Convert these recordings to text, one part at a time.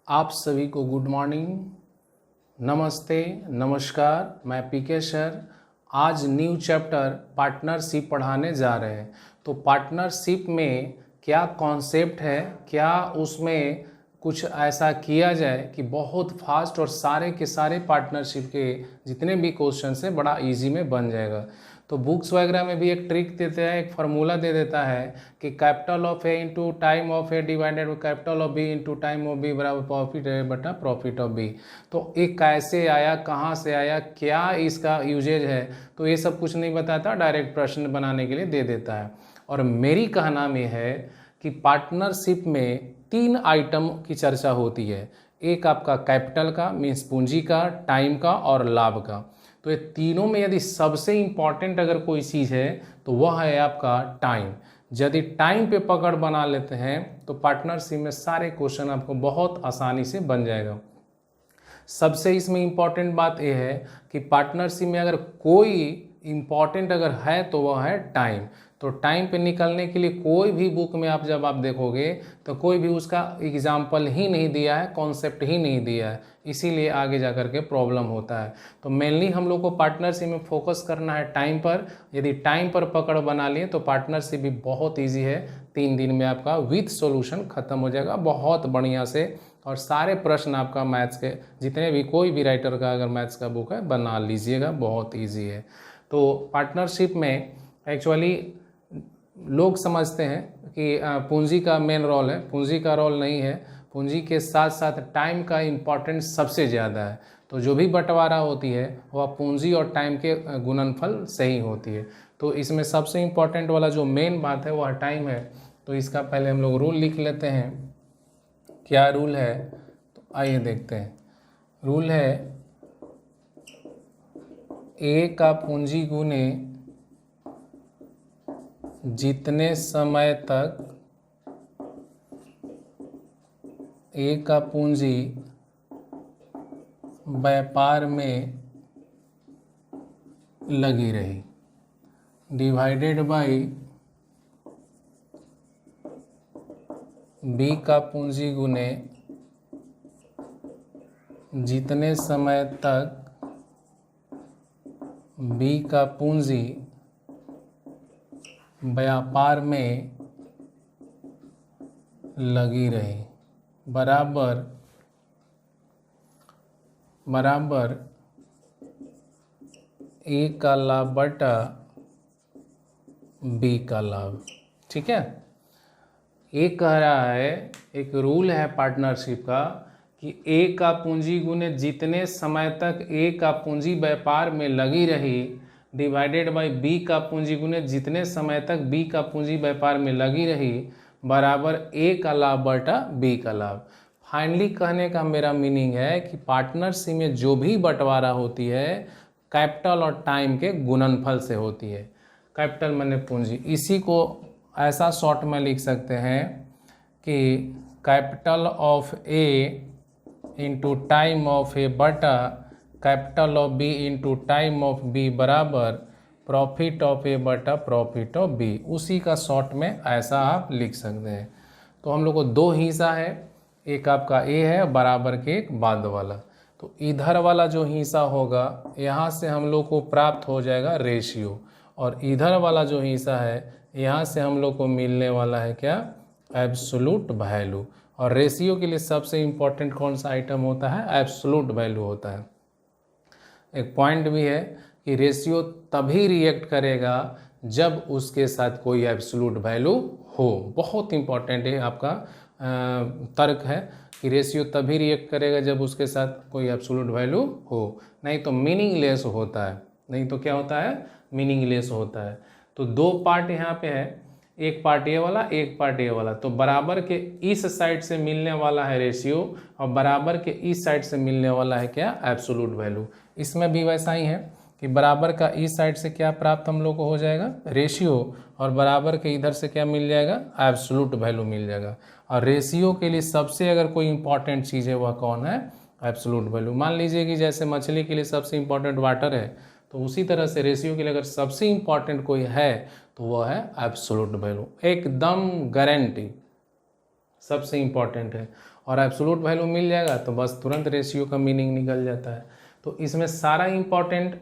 आप सभी को गुड मॉर्निंग, नमस्ते, नमस्कार। मैं पीके सर आज न्यू चैप्टर पार्टनरशिप पढ़ाने जा रहे हैं। तो पार्टनरशिप में क्या कॉन्सेप्ट है, क्या उसमें कुछ ऐसा किया जाए कि बहुत फास्ट और सारे के सारे पार्टनरशिप के जितने भी क्वेश्चन हैं बड़ा इजी में बन जाएगा। तो बुक्स वगैरह में भी एक ट्रिक देते हैं, एक फार्मूला दे देता है कि capital of A into time of A divided by capital of B into time of B बराबर प्रॉफिट ए बटा प्रॉफिट ऑफ बी। तो ये कैसे आया, कहाँ से आया, क्या इसका यूजेज है, तो ये सब कुछ नहीं बताता, डायरेक्ट प्रश्न बनाने के लिए दे देता है। और मेरी कहना में है कि पार्टनरशिप में 3 आइटम की चर्चा होती है। एक आपका कैपिटल का मीन्स पूंजी का, टाइम का और लाभ का। तो ये तीनों में यदि सबसे इम्पॉर्टेंट अगर कोई चीज़ है तो वह है आपका टाइम। यदि टाइम पे पकड़ बना लेते हैं तो पार्टनरशिप में सारे क्वेश्चन आपको बहुत आसानी से बन जाएगा। सबसे इसमें इम्पॉर्टेंट बात यह है कि पार्टनरशिप में अगर कोई इम्पॉर्टेंट अगर है तो वह है टाइम। तो टाइम पे निकलने के लिए कोई भी बुक में जब आप देखोगे तो कोई भी उसका एग्जाम्पल ही नहीं दिया है, कॉन्सेप्ट ही नहीं दिया है, इसीलिए आगे जा कर के प्रॉब्लम होता है। तो मेनली हम लोग को पार्टनरशिप में फोकस करना है टाइम पर। यदि टाइम पर पकड़ बना लिए तो पार्टनरशिप भी बहुत ईजी है, 3 दिन में आपका विथ सॉल्यूशन खत्म हो जाएगा बहुत बढ़िया से। और सारे प्रश्न आपका मैथ्स के जितने भी कोई भी राइटर का अगर मैथ्स का बुक है बना लीजिएगा, बहुत ईजी है। तो पार्टनरशिप में एक्चुअली लोग समझते हैं कि पूंजी का मेन रोल है, पूंजी का रोल नहीं है। पूंजी के साथ साथ टाइम का इम्पोर्टेंस सबसे ज़्यादा है। तो जो भी बंटवारा होती है वह पूंजी और टाइम के गुणनफल से ही होती है। तो इसमें सबसे इम्पोर्टेंट वाला जो मेन बात है वह टाइम है। तो इसका पहले हम लोग रूल लिख लेते हैं। क्या रूल है तो आइए देखते हैं। रूल है ए का पूंजी गुने जितने समय तक ए का पूंजी व्यापार में लगी रही डिवाइडेड बाई बी का पूंजी गुने जितने समय तक बी का पूंजी व्यापार में लगी रही बराबर ए का लाभ बटा बी का लाभ। ठीक है, ये कह रहा है, एक रूल है पार्टनरशिप का कि ए का पूंजी गुने जितने समय तक ए का पूंजी व्यापार में लगी रही डिवाइडेड बाई बी का पूंजी गुने जितने समय तक बी का पूंजी व्यापार में लगी रही बराबर ए का लाभ बटा बी का लाभ। फाइनली कहने का मेरा मीनिंग है कि पार्टनरशिप में जो भी बंटवारा होती है कैपिटल और टाइम के गुणनफल से होती है। कैपिटल माने पूंजी, इसी को ऐसा शॉर्ट में लिख सकते हैं कि capital of A into time of A बटा capital of B into time of B बराबर प्रॉफिट ऑफ ए बटा प्रॉफिट ऑफ बी। उसी का शॉर्ट में ऐसा आप लिख सकते हैं। तो हम लोग को 2 हिस्सा है, एक आपका ए है बराबर के एक बाद वाला। तो इधर वाला जो हिस्सा होगा यहाँ से हम लोग को प्राप्त हो जाएगा रेशियो, और इधर वाला जो हिस्सा है यहाँ से हम लोग को मिलने वाला है क्या, एब्सोल्यूट वैल्यू। और रेशियो के लिए सबसे इम्पोर्टेंट कौन सा आइटम होता है, एब्सोल्यूट वैल्यू होता है। एक पॉइंट भी है कि रेशियो तभी रिएक्ट करेगा जब उसके साथ कोई एब्सोल्यूट वैल्यू हो। बहुत इंपॉर्टेंट है आपका तर्क है कि रेशियो तभी रिएक्ट करेगा जब उसके साथ कोई एब्सोल्यूट वैल्यू हो, नहीं तो मीनिंगलेस होता है। नहीं तो क्या होता है, मीनिंगलेस होता है। तो 2 पार्ट यहाँ पे है, एक पार्ट ये वाला, एक पार्ट ये वाला। तो बराबर के इस साइड से मिलने वाला है रेशियो और बराबर के इस साइड से मिलने वाला है क्या, एब्सोल्यूट वैल्यू। इसमें भी वैसा ही है कि बराबर का इस साइड से क्या प्राप्त हम लोग को हो जाएगा, रेशियो, और बराबर के इधर से क्या मिल जाएगा, एब्सोल्यूट वैल्यू मिल जाएगा। और रेशियो के लिए सबसे अगर कोई इंपॉर्टेंट चीज़ है वह कौन है, एब्सोल्यूट वैल्यू। मान लीजिए कि जैसे मछली के लिए सबसे इंपॉर्टेंट वाटर है, तो उसी तरह से रेशियो के लिए अगर सबसे इंपॉर्टेंट कोई है तो वह है एब्सोल्यूट वैल्यू, एकदम गारंटी सबसे इंपॉर्टेंट है। और एब्सोल्यूट वैल्यू मिल जाएगा तो बस तुरंत रेशियो का मीनिंग निकल जाता है। तो इसमें सारा इम्पॉर्टेंट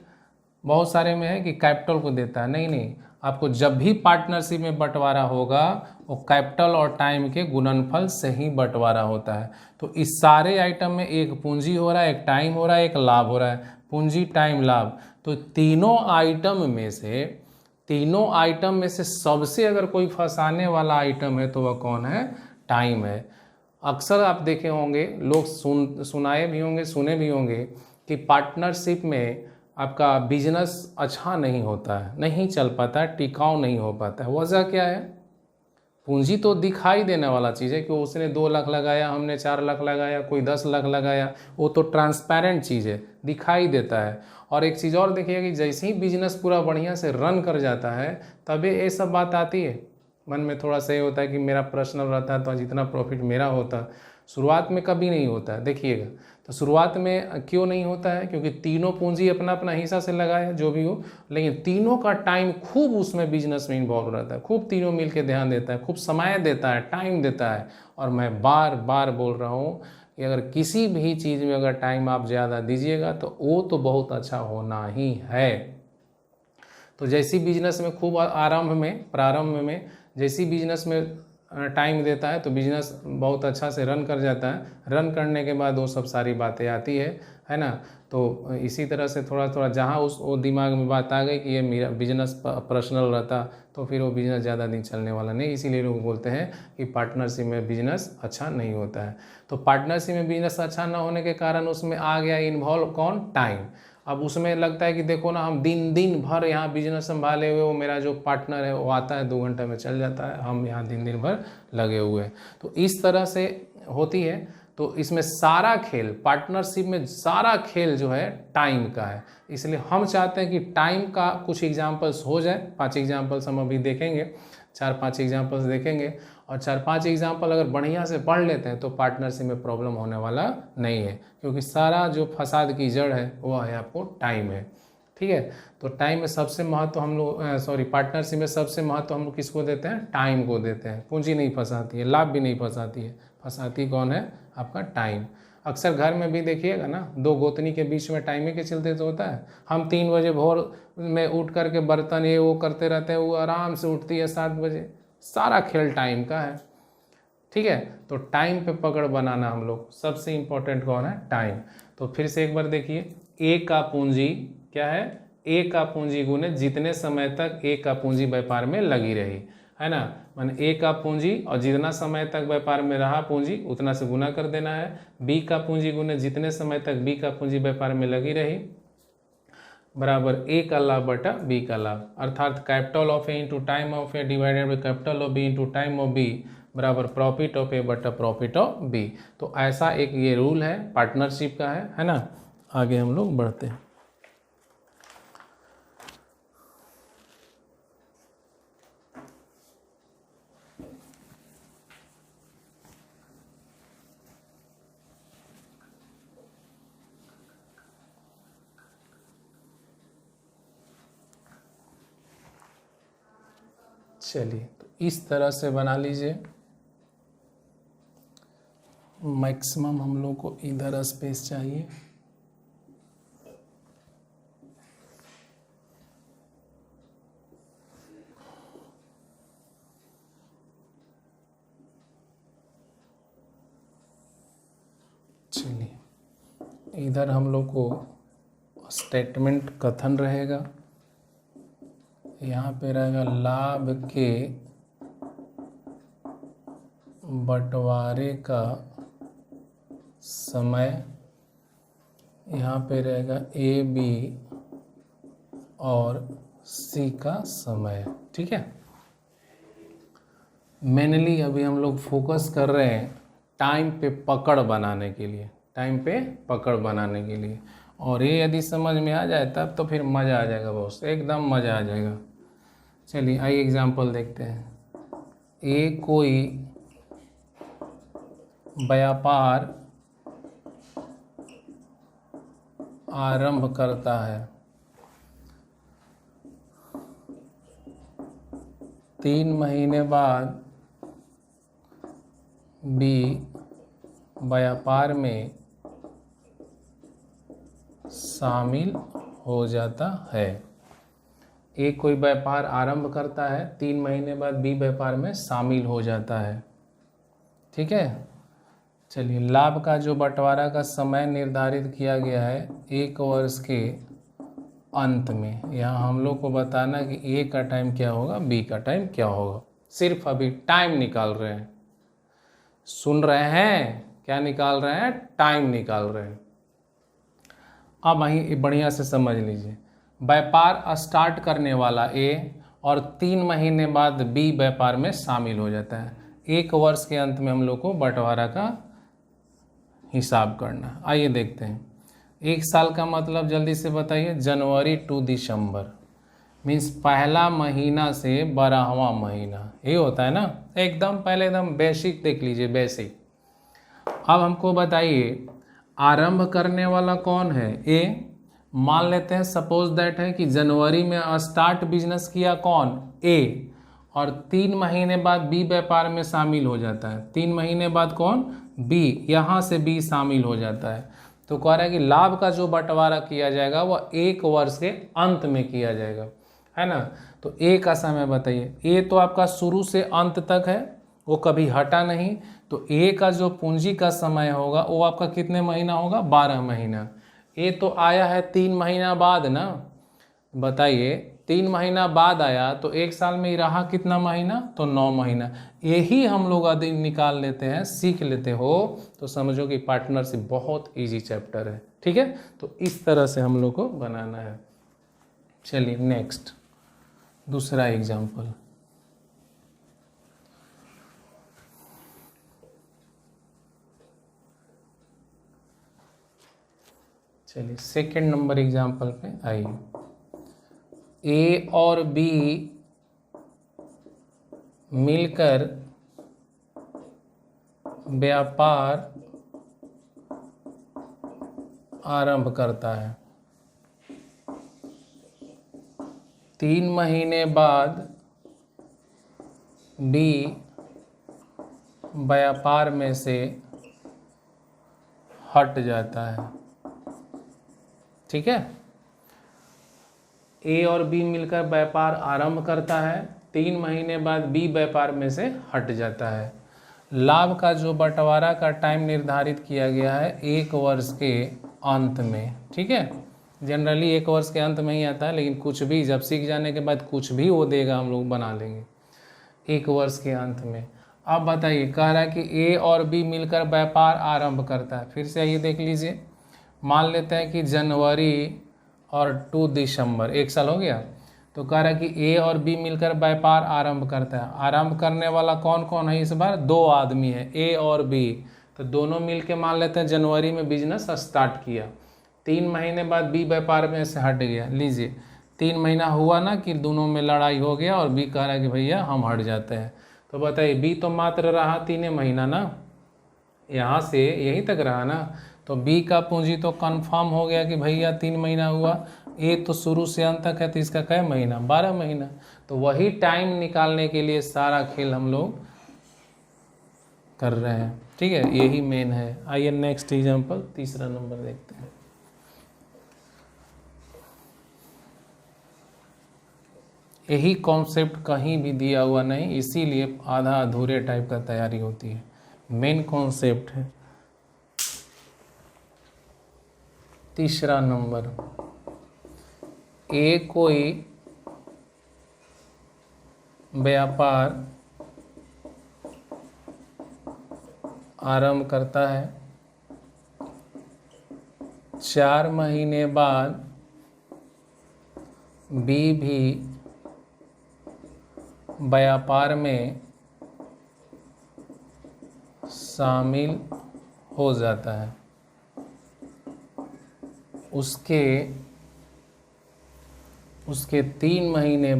बहुत सारे में है कि कैपिटल को देता है, नहीं नहीं, आपको जब भी पार्टनरशिप में बंटवारा होगा वो कैपिटल और टाइम के गुणनफल से ही बंटवारा होता है। तो इस सारे आइटम में एक पूंजी हो रहा है, एक टाइम हो रहा है, एक लाभ हो रहा है, पूंजी टाइम लाभ। तो तीनों आइटम में से सबसे अगर कोई फंसाने वाला आइटम है तो वह कौन है? टाइम है। अक्सर आप देखे होंगे, लोग सुनाए भी होंगे, सुने भी होंगे कि पार्टनरशिप में आपका बिजनेस अच्छा नहीं होता है, नहीं चल पाता है, टिकाऊ नहीं हो पाता है। वजह क्या है? पूंजी तो दिखाई देने वाला चीज़ है कि उसने 2 लाख लगाया, हमने 4 लाख लगाया, कोई 10 लाख लगाया, वो तो ट्रांसपेरेंट चीज़ है, दिखाई देता है। और एक चीज़ और देखिए कि जैसे ही बिजनेस पूरा बढ़िया से रन कर जाता है तभी ये सब बात आती है, मन में थोड़ा सा ये होता है कि मेरा पर्सनल रहता है तो जितना प्रॉफिट मेरा होता। शुरुआत में कभी नहीं होता है, देखिएगा। तो शुरुआत में क्यों नहीं होता है? क्योंकि तीनों पूंजी अपना अपना हिस्सा से लगाए, जो भी हो, लेकिन तीनों का टाइम खूब उसमें बिजनेस में इन्वॉल्व रहता है, खूब तीनों मिल के ध्यान देता है, खूब समय देता है, टाइम देता है। और मैं बार बार बोल रहा हूँ कि अगर किसी भी चीज़ में अगर टाइम आप ज़्यादा दीजिएगा तो वो तो बहुत अच्छा होना ही है। तो जैसी बिजनेस में खूब प्रारंभ में जैसी बिजनेस में टाइम देता है तो बिजनेस बहुत अच्छा से रन कर जाता है। रन करने के बाद वो सब सारी बातें आती है ना। तो इसी तरह से थोड़ा थोड़ा जहाँ वो दिमाग में बात आ गई कि ये मेरा बिजनेस पर्सनल रहता तो फिर वो बिजनेस ज़्यादा दिन चलने वाला नहीं। इसीलिए लोग बोलते हैं कि पार्टनरशिप में बिजनेस अच्छा नहीं होता है। तो पार्टनरशिप में बिजनेस अच्छा ना होने के कारण उसमें आ गया इन्वॉल्व कौन? टाइम। अब उसमें लगता है कि देखो ना, हम दिन भर यहाँ बिजनेस संभाले हुए, वो मेरा जो पार्टनर है वो आता है 2 घंटे में चल जाता है, हम यहाँ दिन भर लगे हुए हैं। तो इस तरह से होती है। तो इसमें सारा खेल, पार्टनरशिप में सारा खेल जो है टाइम का है। इसलिए हम चाहते हैं कि टाइम का कुछ एग्जाम्पल्स हो जाए। 5 एग्जाम्पल्स हम अभी देखेंगे, 4-5 एग्जाम्पल्स देखेंगे। और 4-5 एग्जाम्पल अगर बढ़िया से पढ़ लेते हैं तो पार्टनरशिप में प्रॉब्लम होने वाला नहीं है, क्योंकि सारा जो फसाद की जड़ है वो है आपको टाइम है। ठीक है। तो टाइम में सबसे महत्व हम लोग पार्टनरशिप में सबसे महत्व हम लोग किसको देते हैं? टाइम को देते हैं। पूंजी नहीं फंसाती है, लाभ भी नहीं फंसाती है, फंसाती कौन है? आपका टाइम। अक्सर घर में भी देखिएगा ना, 2 गोतनी के बीच में टाइम के चलते तो होता है। हम 3 बजे भोर में उठ करके बर्तन ये वो करते रहते हैं, वो आराम से उठती है 7 बजे। सारा खेल टाइम का है। ठीक है। तो टाइम पे पकड़ बनाना हम लोग, सबसे इम्पोर्टेंट कौन है? टाइम। तो फिर से एक बार देखिए, ए का पूंजी क्या है? ए का पूंजी गुने जितने समय तक ए का पूंजी व्यापार में लगी रही, है ना। मान ए का पूंजी और जितना समय तक व्यापार में रहा पूंजी उतना से गुना कर देना है। बी का पूंजी गुने जितने समय तक बी का पूंजी व्यापार में लगी रही बराबर ए का लाभ बटा बी का लाभ। अर्थात capital of A into time of A divided by capital of B into time of B बराबर प्रॉफिट ऑफ ए बटा प्रॉफिट ऑफ बी। तो ऐसा एक ये रूल है, पार्टनरशिप का है ना। आगे हम लोग बढ़ते हैं। चलिए, तो इस तरह से बना लीजिए। मैक्सिमम हम लोग को इधर स्पेस चाहिए। चलिए, इधर हम लोग को स्टेटमेंट कथन रहेगा। यहाँ पे रहेगा लाभ के बंटवारे का समय। यहाँ पे रहेगा ए बी और सी का समय। ठीक है। मेनली अभी हम लोग फोकस कर रहे हैं टाइम पे पकड़ बनाने के लिए, टाइम पे पकड़ बनाने के लिए। और ये यदि समझ में आ जाए तब तो फिर मज़ा आ जाएगा, बॉस, एकदम मज़ा आ जाएगा। चलिए आइए एग्जांपल देखते हैं। ए कोई व्यापार आरंभ करता है, 3 महीने बाद बी व्यापार में शामिल हो जाता है। ए कोई व्यापार आरंभ करता है, 3 महीने बाद बी व्यापार में शामिल हो जाता है। ठीक है, चलिए लाभ का जो बंटवारा का समय निर्धारित किया गया है 1 वर्ष के अंत में। यहाँ हम लोग को बताना कि ए का टाइम क्या होगा, बी का टाइम क्या होगा। सिर्फ अभी टाइम निकाल रहे हैं, सुन रहे हैं, क्या निकाल रहे हैं, टाइम निकाल रहे हैं। अब वहीं बढ़िया से समझ लीजिए, व्यापार स्टार्ट करने वाला ए और 3 महीने बाद बी व्यापार में शामिल हो जाता है। 1 वर्ष के अंत में हम लोग को बंटवारा का हिसाब करना है। आइए देखते हैं। 1 साल का मतलब जल्दी से बताइए, जनवरी टू दिसंबर, मीन्स पहला महीना से 12वां महीना, ये होता है ना। एकदम पहले एकदम बेसिक देख लीजिए, बेसिक। अब हमको बताइए आरंभ करने वाला कौन है, ए। मान लेते हैं सपोज दैट है कि जनवरी में स्टार्ट बिजनेस किया कौन, ए, और 3 महीने बाद बी व्यापार में शामिल हो जाता है। 3 महीने बाद कौन, बी, यहाँ से बी शामिल हो जाता है। तो कह रहा है कि लाभ का जो बंटवारा किया जाएगा वह 1 वर्ष के अंत में किया जाएगा, है ना। तो ए का समय बताइए। ए तो आपका शुरू से अंत तक है, वो कभी हटा नहीं। तो ए का जो पूंजी का समय होगा वो आपका कितने महीना होगा, 12 महीना। ए तो आया है 3 महीना बाद ना, बताइए 3 महीना बाद आया तो 1 साल में ही रहा कितना महीना, तो 9 महीना। यही हम लोग यदि निकाल लेते हैं, सीख लेते हो, तो समझो कि पार्टनरशिप बहुत इजी चैप्टर है। ठीक है, तो इस तरह से हम लोग को बनाना है। चलिए नेक्स्ट, दूसरा एग्जाम्पल। चलिए सेकंड नंबर एग्जाम्पल पे आइए। ए और बी मिलकर व्यापार आरंभ करता है। 3 महीने बाद बी व्यापार में से हट जाता है। ठीक है, ए और बी मिलकर व्यापार आरंभ करता है, 3 महीने बाद बी व्यापार में से हट जाता है। लाभ का जो बंटवारा का टाइम निर्धारित किया गया है 1 वर्ष के अंत में। ठीक है, जनरली 1 वर्ष के अंत में ही आता है, लेकिन कुछ भी जब सीख जाने के बाद कुछ भी वो देगा हम लोग बना लेंगे 1 वर्ष के अंत में। अब बताइए, कह रहा है कि ए और बी मिलकर व्यापार आरंभ करता है। फिर से ये देख लीजिए, मान लेते हैं कि जनवरी और 2 दिसंबर, 1 साल हो गया। तो कह रहा है कि ए और बी मिलकर व्यापार आरंभ करता है। आरंभ करने वाला कौन कौन है, इस बार 2 आदमी है, ए और बी। तो दोनों मिलके मान लेते हैं जनवरी में बिजनेस स्टार्ट किया, 3 महीने बाद बी व्यापार में से हट गया। लीजिए 3 महीना हुआ ना कि दोनों में लड़ाई हो गया और बी कह रहा है कि भैया हम हट जाते हैं। तो बताइए बी तो मात्र रहा 3 महीना ना, यहाँ से यहीं तक रहा ना। तो बी का पूंजी तो कंफर्म हो गया कि भैया 3 महीना हुआ। ए तो शुरू से अंत तक है, तो इसका क्या महीना, 12 महीना। तो वही टाइम निकालने के लिए सारा खेल हम लोग कर रहे हैं। ठीक है, यही मेन है। आइए नेक्स्ट एग्जांपल, तीसरा नंबर देखते हैं। यही कॉन्सेप्ट कहीं भी दिया हुआ नहीं, इसीलिए आधा अधूरे टाइप का तैयारी होती है। मेन कॉन्सेप्ट है। तीसरा नंबर, ए कोई व्यापार आरंभ करता है, 4 महीने बाद बी भी व्यापार में शामिल हो जाता है। उसके 3 महीने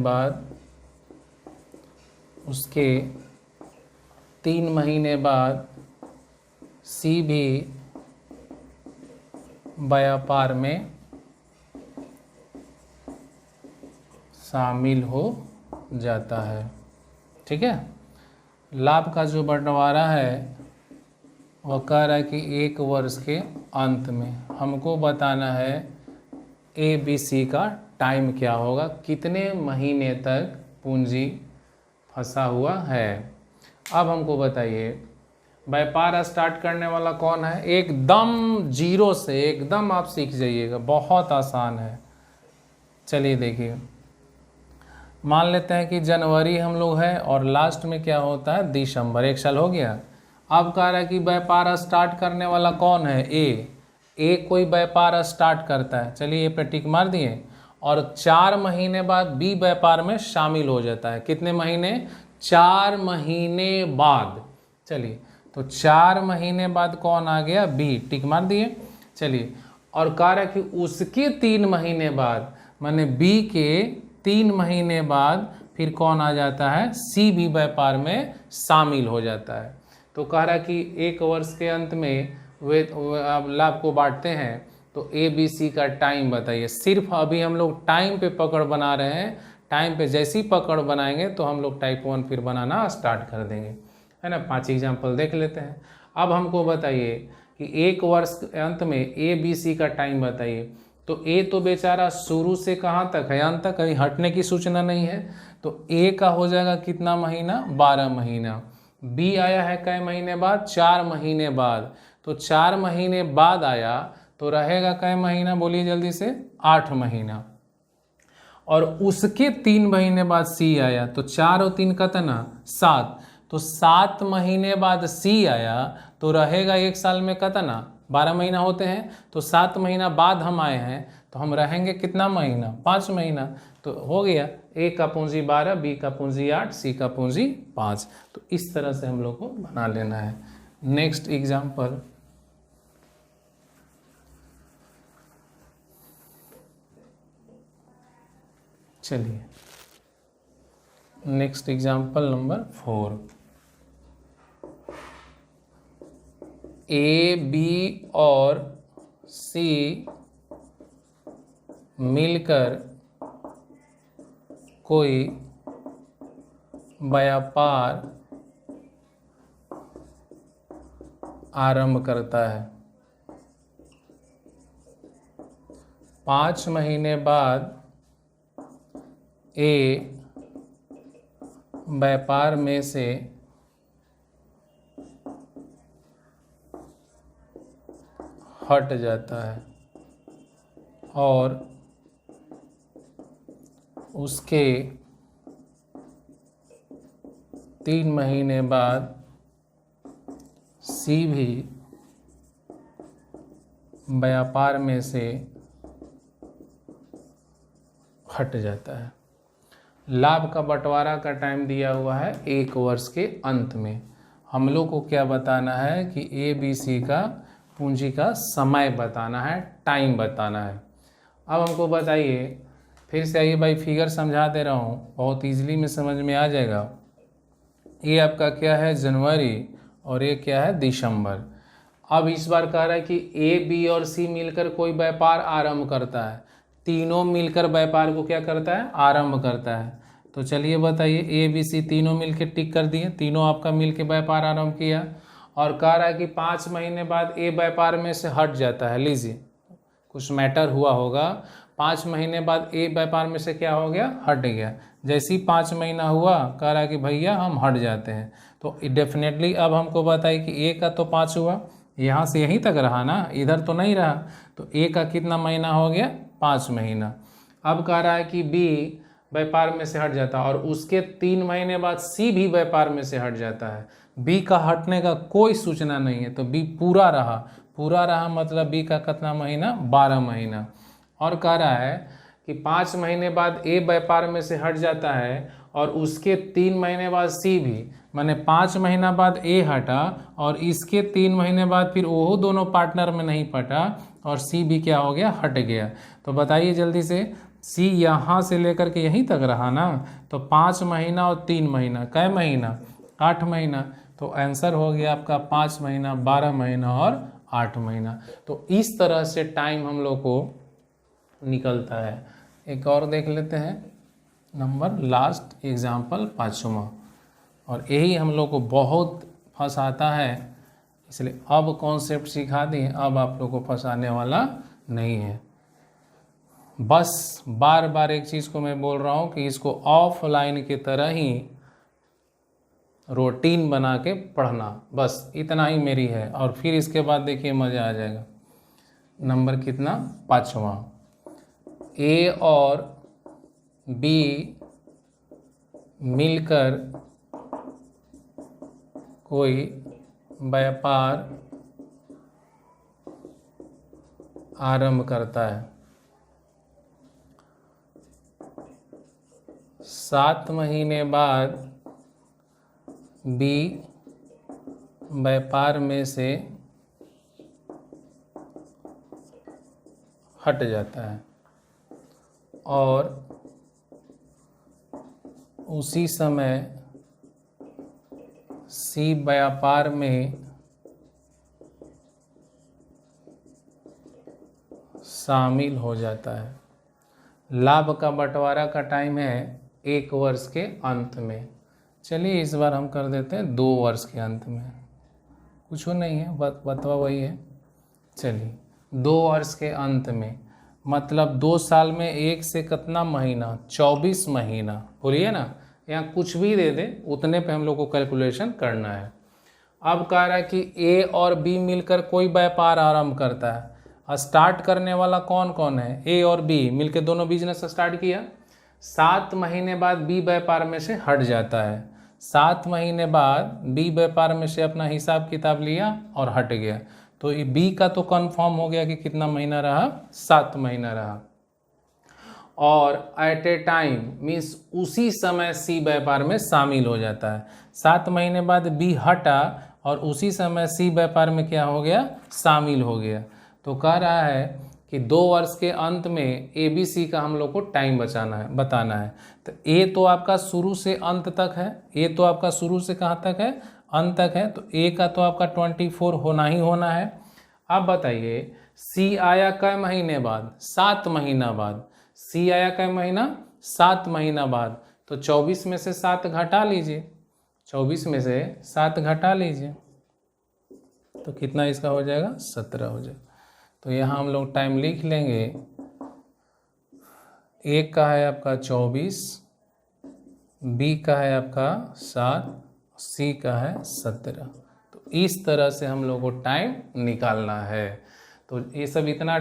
बाद सी भी व्यापार में शामिल हो जाता है। ठीक है, लाभ का जो बंटवारा है वह कह रहा है कि 1 वर्ष के अंत में हमको बताना है ABC का टाइम क्या होगा, कितने महीने तक पूंजी फंसा हुआ है। अब हमको बताइए व्यापार स्टार्ट करने वाला कौन है। एकदम जीरो से, एकदम आप सीख जाइएगा, बहुत आसान है। चलिए देखिए, मान लेते हैं कि जनवरी हम लोग है और लास्ट में क्या होता है दिसंबर, 1 साल हो गया। अब कह रहा है कि व्यापार स्टार्ट करने वाला कौन है, ए कोई व्यापार स्टार्ट करता है, चलिए ए पे टिक मार दिए। और 4 महीने बाद बी व्यापार में शामिल हो जाता है। कितने महीने, 4 महीने बाद। चलिए तो 4 महीने बाद कौन आ गया, बी, टिक मार दिए। चलिए और कह रहा है कि उसके 3 महीने बाद, माने बी के 3 महीने बाद फिर कौन आ जाता है, सी भी व्यापार में शामिल हो जाता है। तो कह रहा है कि 1 वर्ष के अंत में वे लाभ को बांटते हैं। तो ABC का टाइम बताइए। सिर्फ अभी हम लोग टाइम पे पकड़ बना रहे हैं, टाइम पे जैसी पकड़ बनाएंगे तो हम लोग टाइप 1 फिर बनाना स्टार्ट कर देंगे, है ना। 5 एग्जाम्पल देख लेते हैं। अब हमको बताइए कि 1 वर्ष के अंत में ABC का टाइम बताइए। तो ए तो बेचारा शुरू से कहाँ तक है, अंत तक, कहीं हटने की सूचना नहीं है। तो ए का हो जाएगा कितना महीना, 12 महीना। बी आया है कै महीने बाद, 4 महीने बाद। तो 4 महीने बाद आया तो रहेगा कै महीना, बोलिए जल्दी से, 8 महीना। और उसके 3 महीने बाद सी आया तो 4 और 3 कितना, 7। तो 7 महीने बाद सी आया तो रहेगा 1 साल में कितना, 12 महीना होते हैं। तो 7 महीना बाद हम आए हैं तो हम रहेंगे कितना महीना, 5 महीना। तो हो गया, ए का पूंजी 12, बी का पूंजी 8, सी का पूंजी 5। तो इस तरह से हम लोग को बना लेना है। नेक्स्ट एग्जाम्पल, चलिए नेक्स्ट एग्जाम्पल नंबर 4। ए, बी और सी मिलकर कोई व्यापार आरंभ करता है। 5 महीने बाद ए व्यापार में से हट जाता है और उसके 3 महीने बाद सी भी व्यापार में से हट जाता है। लाभ का बंटवारा का टाइम दिया हुआ है 1 वर्ष के अंत में। हम लोग को क्या बताना है कि ABC का पूंजी का समय बताना है, टाइम बताना है। अब हमको बताइए, फिर से आइए भाई, फिगर समझा दे रहा हूँ, बहुत इजीली में समझ में आ जाएगा। ये आपका क्या है, जनवरी, और ये क्या है, दिसंबर। अब इस बार कह रहा है कि A, B और C मिलकर कोई व्यापार आरंभ करता है। तीनों मिलकर व्यापार को क्या करता है, आरंभ करता है। तो चलिए बताइए, A, B, C तीनों मिलकर टिक कर दिए, तीनों आपका मिलकर व्यापार आरंभ किया। और कह रहा है कि 5 महीने बाद A व्यापार में से हट जाता है। लीजिए, कुछ मैटर हुआ होगा, 5 महीने बाद A व्यापार में से क्या हो गया, हट गया। जैसे ही 5 महीना हुआ, कह रहा है कि भैया हम हट जाते हैं। तो डेफिनेटली अब हमको बताइए कि A का तो 5 हुआ, यहाँ से यहीं तक रहा ना, इधर तो नहीं रहा। तो A का कितना महीना हो गया, 5 महीना। अब कह रहा है कि B व्यापार में से हट जाता है और उसके 3 महीने बाद C भी व्यापार में से हट जाता है। B का हटने का कोई सूचना नहीं है, तो B पूरा रहा। पूरा रहा मतलब B का कितना महीना, 12 महीना। और कह रहा है कि 5 महीने बाद A व्यापार में से हट जाता है और उसके 3 महीने बाद C भी, माने 5 महीना बाद A हटा और इसके 3 महीने बाद फिर वो दोनों पार्टनर में नहीं पटा और C भी क्या हो गया, हट गया। तो बताइए जल्दी से, C यहाँ से लेकर के यहीं तक रहा ना, तो 5 महीना और 3 महीना, कै महीना, 8 महीना। तो आंसर हो गया आपका 5 महीना, 12 महीना और 8 महीना। तो इस तरह से टाइम हम लोग को निकलता है। एक और देख लेते हैं नंबर, लास्ट एग्जाम्पल 5वां, और यही हम लोग को बहुत फंसाता है, इसलिए अब कॉन्सेप्ट सिखा दिए, अब आप लोग को फंसाने वाला नहीं है। बस बार बार एक चीज़ को मैं बोल रहा हूँ कि इसको ऑफलाइन की तरह ही रूटीन बना के पढ़ना, बस इतना ही मेरी है। और फिर इसके बाद देखिए मज़ा आ जाएगा। नंबर कितना, 5वां, ए और बी मिलकर कोई व्यापार आरंभ करता है। 7 महीने बाद बी व्यापार में से हट जाता है और उसी समय सी व्यापार में शामिल हो जाता है। लाभ का बंटवारा का टाइम है 1 वर्ष के अंत में। चलिए इस बार हम कर देते हैं 2 वर्ष के अंत में, कुछ नहीं है, बतवा वही है। चलिए 2 वर्ष के अंत में मतलब 2 साल में 1 से कितना महीना, 24 महीना, बोलिए ना, यहाँ कुछ भी दे दे उतने पे हम लोग को कैलकुलेशन करना है। अब कह रहा है कि ए और बी मिलकर कोई व्यापार आरंभ करता है। स्टार्ट करने वाला कौन कौन है, ए और बी मिलकर दोनों बिजनेस स्टार्ट किया। 7 महीने बाद बी व्यापार में से हट जाता है। 7 महीने बाद बी व्यापार में से अपना हिसाब किताब लिया और हट गया। तो ये बी का तो कंफर्म हो गया कि कितना महीना रहा, 7 महीना रहा। और एट ए टाइम मीन्स उसी समय सी व्यापार में शामिल हो जाता है। 7 महीने बाद बी हटा और उसी समय सी व्यापार में क्या हो गया, शामिल हो गया। तो कह रहा है कि 2 वर्ष के अंत में ए बी सी का हम लोग को टाइम बताना है। तो ए तो आपका शुरू से अंत तक है, ए तो आपका शुरू से कहाँ तक है, अंत तक है। तो ए का तो आपका 24 होना ही होना है। अब बताइए सी आया कै महीने बाद, 7 महीना बाद। सी आया कै महीना, 7 महीना बाद। तो 24 में से 7 घटा लीजिए, 24 में से 7 घटा लीजिए तो कितना इसका हो जाएगा, 17 हो जाएगा। तो यहाँ हम लोग टाइम लिख लेंगे, ए का है आपका 24, बी का है आपका 7, सी का है 17। तो इस तरह से हम लोग को टाइम निकालना है। तो ये सब इतना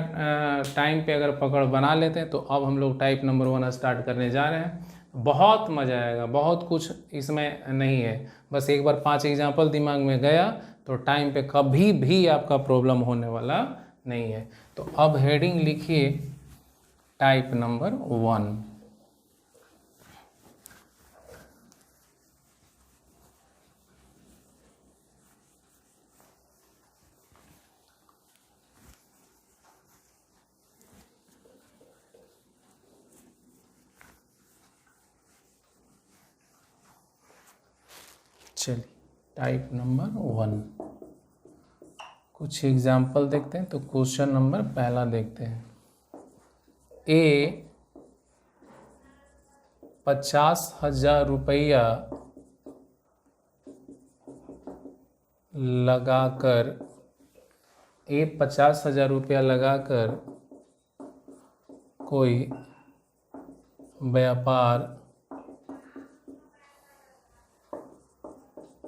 टाइम पे अगर पकड़ बना लेते हैं तो अब हम लोग टाइप नंबर 1 स्टार्ट करने जा रहे हैं। बहुत मज़ा आएगा, बहुत कुछ इसमें नहीं है, बस एक बार 5 एग्जाम्पल दिमाग में गया तो टाइम पे कभी भी आपका प्रॉब्लम होने वाला नहीं है। तो अब हेडिंग लिखिए टाइप नंबर 1। चलिए टाइप नंबर 1 कुछ एग्जाम्पल देखते हैं। तो क्वेश्चन नंबर पहला देखते हैं। ए 50,000 रुपया लगाकर, ए 50,000 रुपया लगाकर कोई व्यापार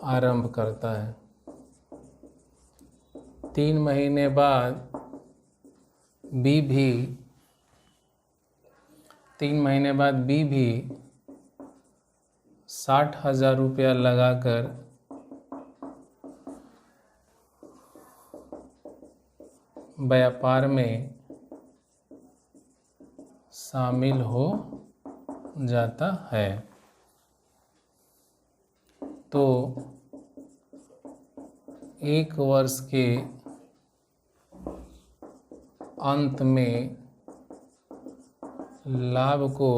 आरंभ करता है। 3 महीने बाद बी भी 60,000 रुपया लगाकर व्यापार में शामिल हो जाता है। तो 1 वर्ष के अंत में लाभ को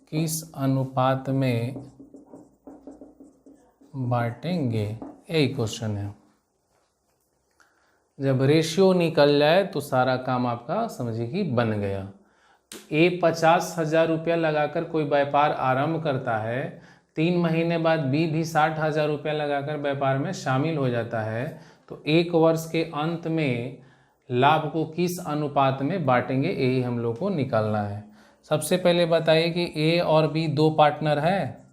किस अनुपात में बांटेंगे, यही क्वेश्चन है। जब रेशियो निकल जाए तो सारा काम आपका समझिए कि बन गया। ए 50,000 रुपया लगाकर कोई व्यापार आरंभ करता है, 3 महीने बाद बी भी 60,000 रुपया लगाकर व्यापार में शामिल हो जाता है, तो 1 वर्ष के अंत में लाभ को किस अनुपात में बांटेंगे, यही हम लोग को निकालना है। सबसे पहले बताइए कि ए और बी दो पार्टनर है।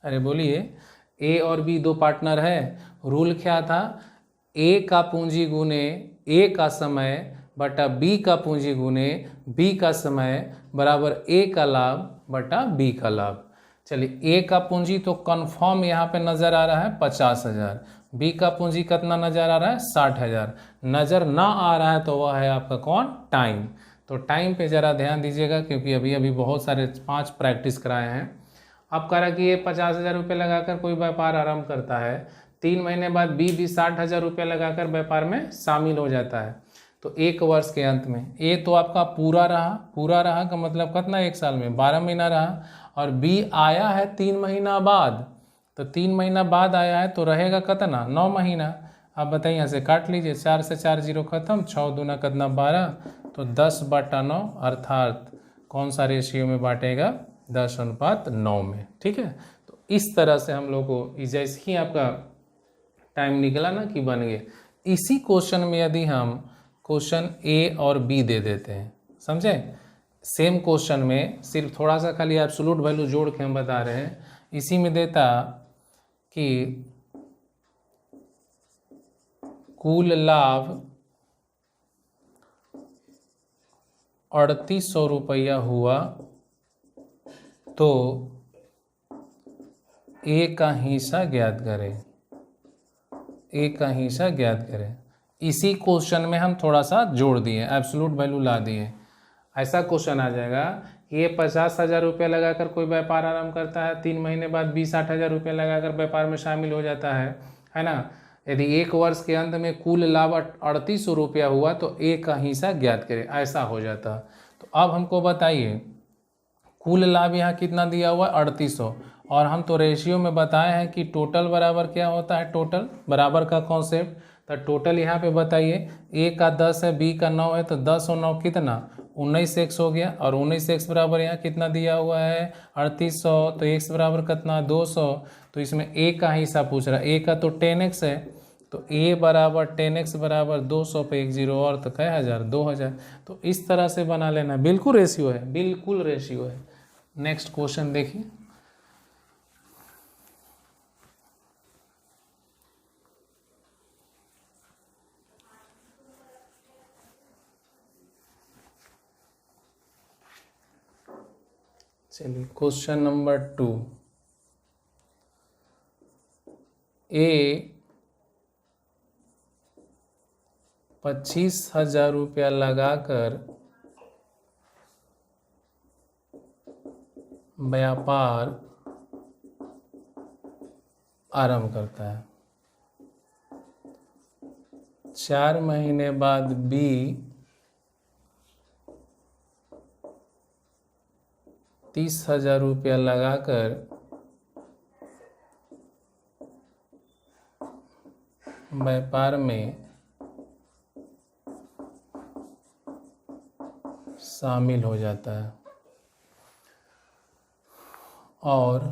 अरे बोलिए, ए और बी दो पार्टनर है। रूल क्या था? ए का पूंजी गुने ए का समय बटा बी का पूंजी गुने बी का समय बराबर ए का लाभ बटा बी का लाभ। चलिए, ए का पूंजी तो कंफर्म यहाँ पे नज़र आ रहा है 50,000, बी का पूंजी कितना नज़र आ रहा है 60,000। नज़र ना आ रहा है तो वह है आपका कौन? टाइम। तो टाइम पे ज़रा ध्यान दीजिएगा, क्योंकि अभी अभी बहुत सारे 5 प्रैक्टिस कराए हैं। अब कह रहा कि ये 50,000 रुपये लगाकर कोई व्यापार आरंभ करता है, 3 महीने बाद बी भी 60,000 रुपये लगाकर व्यापार में शामिल हो जाता है, तो 1 वर्ष के अंत में ए तो आपका पूरा रहा का मतलब कितना? 1 साल में 12 महीना रहा, और बी आया है 3 महीना बाद, तो 3 महीना बाद आया है तो रहेगा कितना? 9 महीना। अब बताइए, यहाँ से काट लीजिए, 4 से 4 जीरो खत्म, 6 दूना कितना? 12, तो 10/9, अर्थात कौन सा रेशियो में बांटेगा? 10:9 में। ठीक है, तो इस तरह से हम लोग को जैसे ही आपका टाइम निकला ना कि बन गए, इसी क्वेश्चन में यदि हम क्वेश्चन ए और बी दे देते हैं, समझे? सेम क्वेश्चन में सिर्फ थोड़ा सा खाली एब्सोल्यूट वैल्यू जोड़ के हम बता रहे हैं। इसी में देता कि कुल लाभ 3800 रुपया हुआ, तो ए का हिस्सा ज्ञात करें। ए का हिस्सा ज्ञात करें। इसी क्वेश्चन में हम थोड़ा सा जोड़ दिए, एब्सोल्यूट वैल्यू ला दिए। ऐसा क्वेश्चन आ जाएगा कि ये 50,000 रुपये लगाकर कोई व्यापार आरंभ करता है, 3 महीने बाद 60,000 रुपये लगाकर व्यापार में शामिल हो जाता है ना। यदि 1 वर्ष के अंत में कुल लाभ 3800 रुपया हुआ तो ए का हिस्सा ज्ञात करें, ऐसा हो जाता। तो अब हमको बताइए, कुल लाभ यहाँ कितना दिया हुआ? 3800, और हम तो रेशियो में बताए हैं कि टोटल बराबर क्या होता है? टोटल बराबर का कॉन्सेप्ट। तो टोटल यहाँ पे बताइए, ए का 10 है, बी का 9 है, तो 10 और 9 कितना? 19x हो गया, और 19x बराबर यहाँ कितना दिया हुआ है? 3800, तो x बराबर कितना? 200। तो इसमें ए का हिस्सा पूछ रहा है, ए का तो 10x है, तो ए बराबर 10x बराबर 200 पे 1 जीरो और, तो क्या 1000? 2000। तो इस तरह से बना लेना, बिल्कुल रेशियो है, बिल्कुल रेशियो है। नेक्स्ट क्वेश्चन देखिए। चलिए, क्वेश्चन नंबर 2। ए 25,000 रुपया लगाकर व्यापार आरंभ करता है, 4 महीने बाद बी 30,000 रुपया लगाकर व्यापार में शामिल हो जाता है, और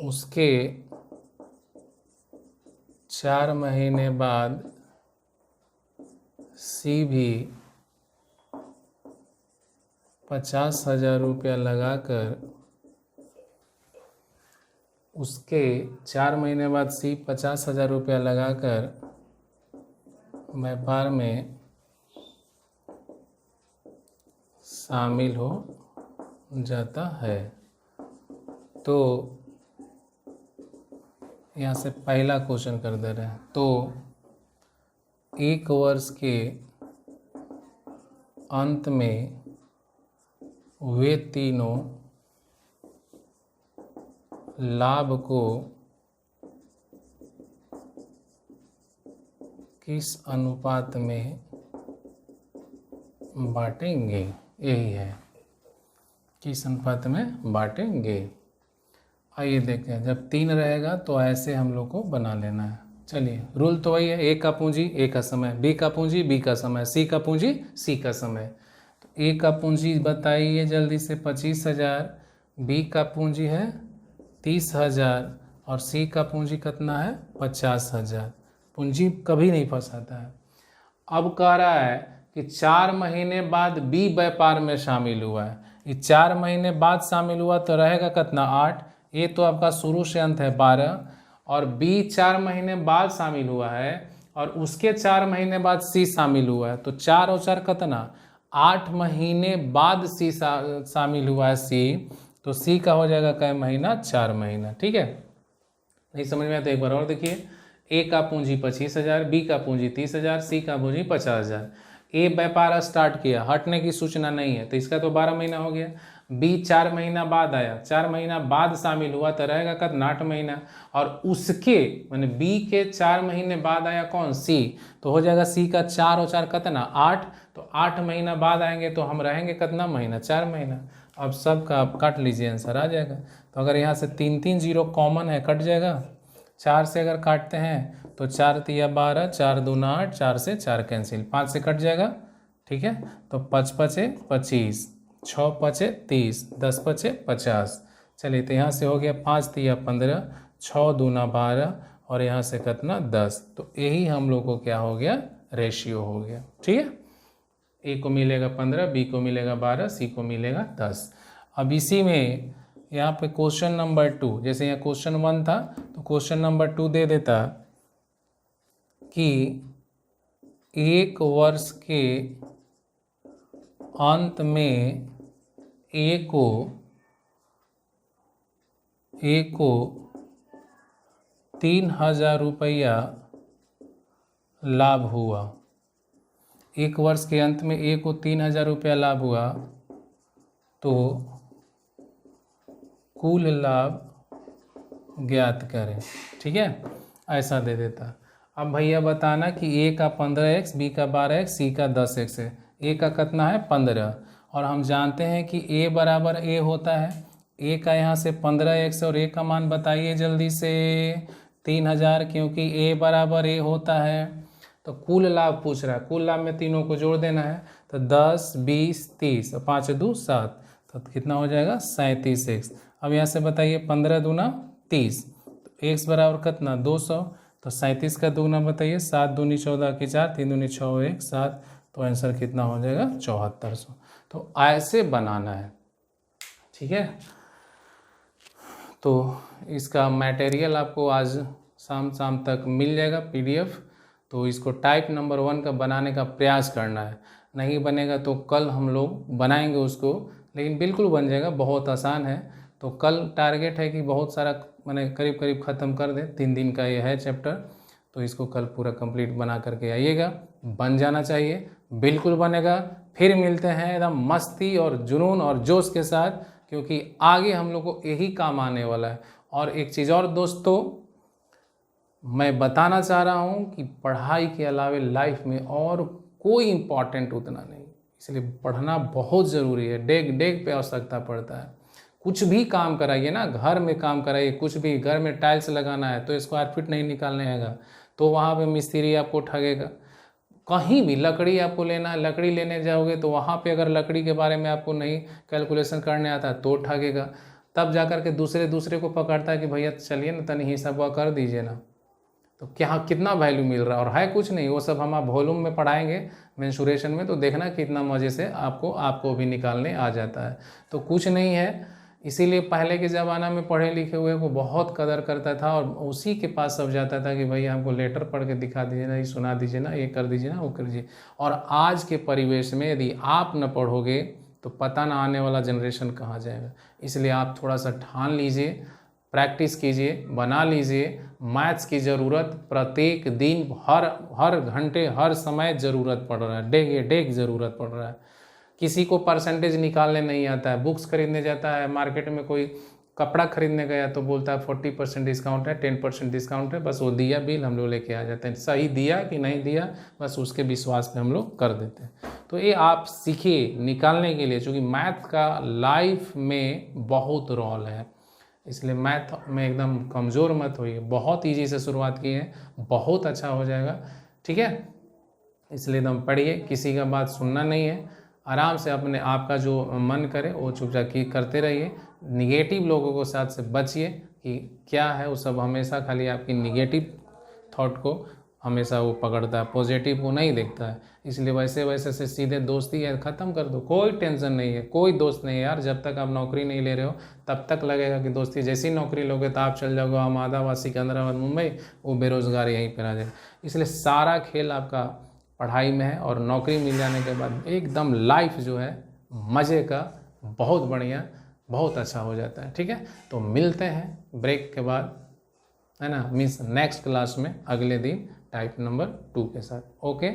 उसके 4 महीने बाद सी भी 50,000 रुपया लगाकर, उसके 4 महीने बाद सी 50,000 रुपया लगाकर व्यापार में शामिल हो जाता है। तो यहाँ से पहला क्वेश्चन कर दे रहे हैं। तो 1 वर्ष के अंत में वे तीनों लाभ को किस अनुपात में बांटेंगे, यही है, किस अनुपात में बांटेंगे। आइए देखते हैं, जब 3 रहेगा तो ऐसे हम लोग को बना लेना है। चलिए, रूल तो वही है, ए का पूंजी ए का समय, बी का पूंजी बी का समय, सी का पूंजी सी का समय। तो ए का पूंजी बताइए जल्दी से 25,000, बी का पूंजी है 30,000 और सी का पूंजी कितना है 50,000। पूंजी कभी नहीं फंसाता है। अब कह रहा है कि 4 महीने बाद बी व्यापार में शामिल हुआ है। ये 4 महीने बाद शामिल हुआ तो रहेगा कितना 8। ये तो आपका शुरू से अंत है 12 और बी 4 महीने बाद शामिल हुआ है और उसके 4 महीने बाद सी शामिल हुआ है। तो 4 और 4 कितना 8 महीने बाद सी शामिल हुआ है सी। तो सी का हो जाएगा कै महीना 4 महीना। ठीक है, नहीं समझ में आया तो एक बार और देखिए। ए का पूंजी 25,000, बी का पूंजी 30,000, सी का पूंजी 50,000। ए व्यापार स्टार्ट किया, हटने की सूचना नहीं है तो इसका तो 12 महीना हो गया। बी 4 महीना बाद आया, 4 महीना बाद शामिल हुआ तो रहेगा कितना 8 महीना और उसके मैंने बी के 4 महीने बाद आया कौन सी, तो हो जाएगा सी का 4 और 4 कितना 8। तो 8 महीना बाद आएंगे तो हम रहेंगे कितना महीना 4 महीना। अब सबका आप काट लीजिए आंसर आ जाएगा। तो अगर यहाँ से 3 0 कॉमन है कट जाएगा। 4 से अगर काटते हैं तो 4 तिया 12, 4 दूना 8, 4 से 4 कैंसिल, 5 से कट जाएगा। ठीक है, तो 5 पचे 25, 6 पचे 30, 10 पचे 50। चलिए तो यहाँ से हो गया 5 तिया 15, 6 दूना 12 और यहाँ से कितना 10। तो यही हम लोग को क्या हो गया रेशियो हो गया। ठीक है, ए को मिलेगा 15, बी को मिलेगा 12, सी को मिलेगा 10। अब इसी में यहाँ पे क्वेश्चन नंबर 2, जैसे यहाँ क्वेश्चन 1 था तो क्वेश्चन नंबर 2 दे देता कि 1 वर्ष के अंत में ए को 3,000 रुपया लाभ हुआ। 1 वर्ष के अंत में ए को 3,000 रुपया लाभ हुआ तो कुल लाभ ज्ञात करें। ठीक है, ऐसा दे देता। अब भैया बताना कि ए का 15x, बी का 12x, सी का 10x है। ए का कितना है 15 और हम जानते हैं कि ए बराबर ए होता है। ए का यहाँ से 15x और ए का मान बताइए जल्दी से 3,000, क्योंकि ए बराबर ए होता है। तो कुल लाभ पूछ रहा है, कुल लाभ में तीनों को जोड़ देना है। तो 10, 20, 30 और 5 2 7, तो कितना हो जाएगा 37x। अब यहाँ से बताइए 15 दूना 30, तो x बराबर कितना 200, तो 37 का दूना बताइए 7 दूनी 14 की 4, 3 दूनी 6 1 7, तो आंसर कितना हो जाएगा 7400। तो ऐसे बनाना है। ठीक है, तो इसका मटेरियल आपको आज शाम तक मिल जाएगा PDF। तो इसको टाइप नंबर 1 का बनाने का प्रयास करना है, नहीं बनेगा तो कल हम लोग बनाएंगे उसको, लेकिन बिल्कुल बन जाएगा, बहुत आसान है। तो कल टारगेट है कि बहुत सारा मैंने करीब ख़त्म कर दें, 3 दिन का ये है चैप्टर, तो इसको कल पूरा कंप्लीट बना करके आइएगा। बन जाना चाहिए, बिल्कुल बनेगा। फिर मिलते हैं एकदम मस्ती और जुनून और जोश के साथ, क्योंकि आगे हम लोग को यही काम आने वाला है। और एक चीज़ और दोस्तों मैं बताना चाह रहा हूँ कि पढ़ाई के अलावे लाइफ में और कोई इम्पॉर्टेंट उतना नहीं, इसलिए पढ़ना बहुत ज़रूरी है। डेग डेग पे आवश्यकता पड़ता है। कुछ भी काम कराइए ना, घर में काम कराइए, कुछ भी घर में टाइल्स लगाना है तो स्क्वायर फीट नहीं निकालने आएगा तो वहाँ पे मिस्त्री आपको ठगेगा। कहीं भी लकड़ी आपको लेना है, लकड़ी लेने जाओगे तो वहाँ पे अगर लकड़ी के बारे में आपको नहीं कैलकुलेशन करने आता तो ठगेगा। तब जा कर के दूसरे को पकड़ता है कि भैया चलिए ना तनी हिसाब कर दीजिए ना, तो क्या कितना वैल्यू मिल रहा है। और है कुछ नहीं, वो सब हम आप वॉल्यूम में पढ़ाएंगे मेंसुरेशन में, तो देखना कितना मज़े से आपको भी निकालने आ जाता है। तो कुछ नहीं है, इसीलिए पहले के ज़माना में पढ़े लिखे हुए को बहुत कदर करता था और उसी के पास सब जाता था कि भैया हमको लेटर पढ़ के दिखा दीजिए ना, ये सुना दीजिए ना, ये कर दीजिए ना, वो कर दीजिए। और आज के परिवेश में यदि आप न पढ़ोगे तो पता ना आने वाला जनरेशन कहाँ जाएगा। इसलिए आप थोड़ा सा ठान लीजिए, प्रैक्टिस कीजिए, बना लीजिए। मैथ्स की ज़रूरत प्रत्येक दिन हर घंटे हर समय ज़रूरत पड़ रहा है, डेग ज़रूरत पड़ रहा है। किसी को परसेंटेज निकालने नहीं आता है, बुक्स खरीदने जाता है मार्केट में, कोई कपड़ा खरीदने गया तो बोलता है 40% डिस्काउंट है, 10% डिस्काउंट है, बस वो दिया बिल हम लोग लेके आ जाते हैं। सही दिया कि नहीं दिया बस उसके विश्वास पे हम लोग कर देते हैं। तो ये आप सीखिए निकालने के लिए, चूँकि मैथ का लाइफ में बहुत रोल है, इसलिए मैथ में एकदम कमज़ोर मत होइए। बहुत ईजी से शुरुआत की है, बहुत अच्छा हो जाएगा। ठीक है, इसलिए एकदम पढ़िए, किसी का बात सुनना नहीं है। आराम से अपने आपका जो मन करे वो चुपचाप की करते रहिए। निगेटिव लोगों को साथ से बचिए कि क्या है वो सब हमेशा खाली आपकी निगेटिव थॉट को हमेशा वो पकड़ता है, पॉजिटिव को नहीं देखता है। इसलिए वैसे वैसे से सीधे दोस्ती है ख़त्म कर दो, कोई टेंशन नहीं है, कोई दोस्त नहीं है यार। जब तक आप नौकरी नहीं ले रहे हो तब तक लगेगा कि दोस्ती, जैसी नौकरी लोगे तो आप चल जाओगे अहमदाबाद, सिकंदराबाद, मुंबई, वो बेरोजगार यहीं पर आ जाए। इसलिए सारा खेल आपका पढ़ाई में है और नौकरी मिल जाने के बाद एकदम लाइफ जो है मज़े का, बहुत बढ़िया, बहुत अच्छा हो जाता है। ठीक है, तो मिलते हैं ब्रेक के बाद, है ना, मीन्स नेक्स्ट क्लास में अगले दिन टाइप नंबर 2 के साथ। ओके।